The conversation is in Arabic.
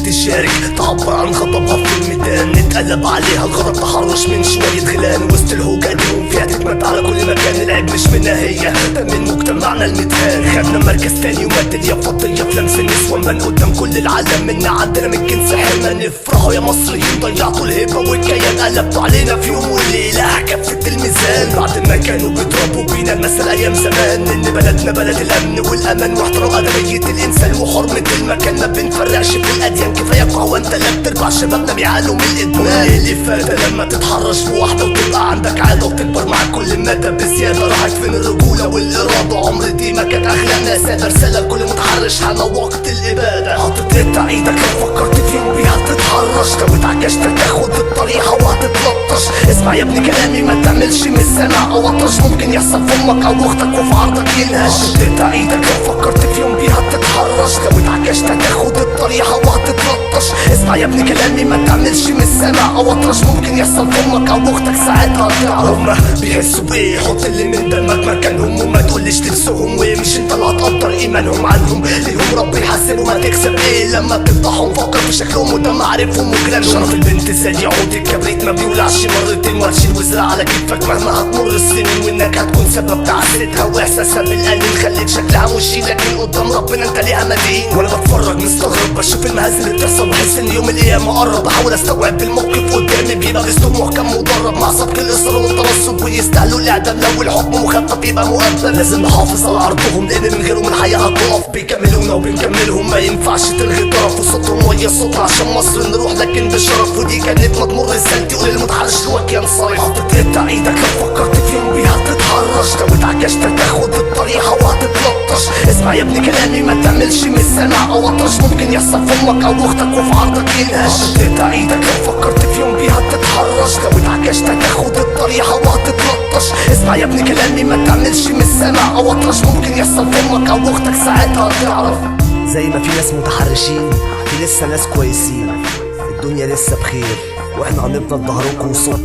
تشارك تعبر عن غضبها في الميدان، نتقلب عليها الغضب تحرش من شوية غلان وسط الهوجة دي فيها تتمت على كل مكان. العيب مش منها هي، ده من مجتمعنا المتهان. خدنا مركز تاني ومادة يا فضية في لمس النسوة من قدام كل العالم. منا عندنا من جنس حرمة نفرحوا يا مصريين، ضيعتوا الهبة والكيان قلبتوا علينا في يوم وليلة كفة الميزان. بعد ما كانوا بيضربوا بينا المثل ايام زمان ان بلدنا بلد الامن والامان واحترام ادمية الانسان وحرمة المكان. ما بنفرقش في الاديان، كفاية قهوة انت لا بتربع شبابنا بيعانوا من الادمان. اللي فات لما تتحرش بواحدة وتبقى عندك عادة وتكبر مع كل مادة بزيادة. راحت فين الرجولة والاراده؟ عمر دي ما كانت اخلاقنا سادة. رسالة لكل متحرش حان وقت الابادة. حطت انت ايدك لو فكرت في يوم بيها تتحرش، لو اتعكشت تاخد الطريقة وهتتلطش. اسمع يا ابني كلامي ما تعملش من السمع او اطرش، ممكن يحصل في امك او اختك وفي عرضك ينهش. حطت انت ايدك لو فكرت في يوم بيها تتحرش، لو اتعكشت تاخد الطريقة وهتتلطش. اسمع يا ابني كلامي ما تعملش من السمع او اطرش، ممكن يحصل في امك او اختك ساعتها تعرف. هما بيحسوا بايه؟ حط اللي من دمك مكانهم وما تقولش تنسوهم، ومش انت اللي هتقدر ايمانهم عنهم. ليهم رب يحاسبهم، هتكسب ايه لما بتفضحهم؟ فكر في شكلهم وده معارفهم وكلام. شرف البنت زي عود الكبريت ما بيولعش مرتين، وهتشيل وزرع على كتفك مهما هتمر السنين، وانك هتكون سبب تعاستها واحساسها بالقليل. خليت شكلها مشي لكن قدام ربنا انت ليها مدين. وانا بتفرج مستغرب بشوف المهازل اللي بتحصل، بحس ان يوم القيامه قرب. بحاول استوعب الموقف قدامي بيبقى اسلوب محكم مدرب مع سبق الاصرار والترصد، ويستاهلوا الاعدام لو الحكم مخفف يبقى مؤبد. لازم نحافظ على عرضهم لان من غيرهم الحياه هتقف. بيكملونا وبنكملهم، ما ينفعش تلغي طرف وصوتهم ويا صوت عشان مصر نروح لكن بشرف. ودي كانت ما تمر رسالتي قول للمتحرش الوك ينصرف. حطت انت ايدك لو فكرت في يوم بيها تتحرش، لو اتعكشت تاخد الطريقه وهتتلطش. اسمع يا ابني كلامي ما تعملش من السمع او اطرش، ممكن يحصل في امك او اختك وفي عرضك ينهش. حطت انت ايدك لو فكرت في يوم بيها تتحرش، لو اتعكشت تاخد الطريقه وهتتلطش. اسمع يا ابني كلامي ما تعملش من السمع او اطرش، ممكن يحصل في امك او اختك ساعتها تعرف. زي ما في ناس متحرشين في لسه ناس كويسين، الدنيا لسه بخير واحنا هنفضل ظهركم وصوت.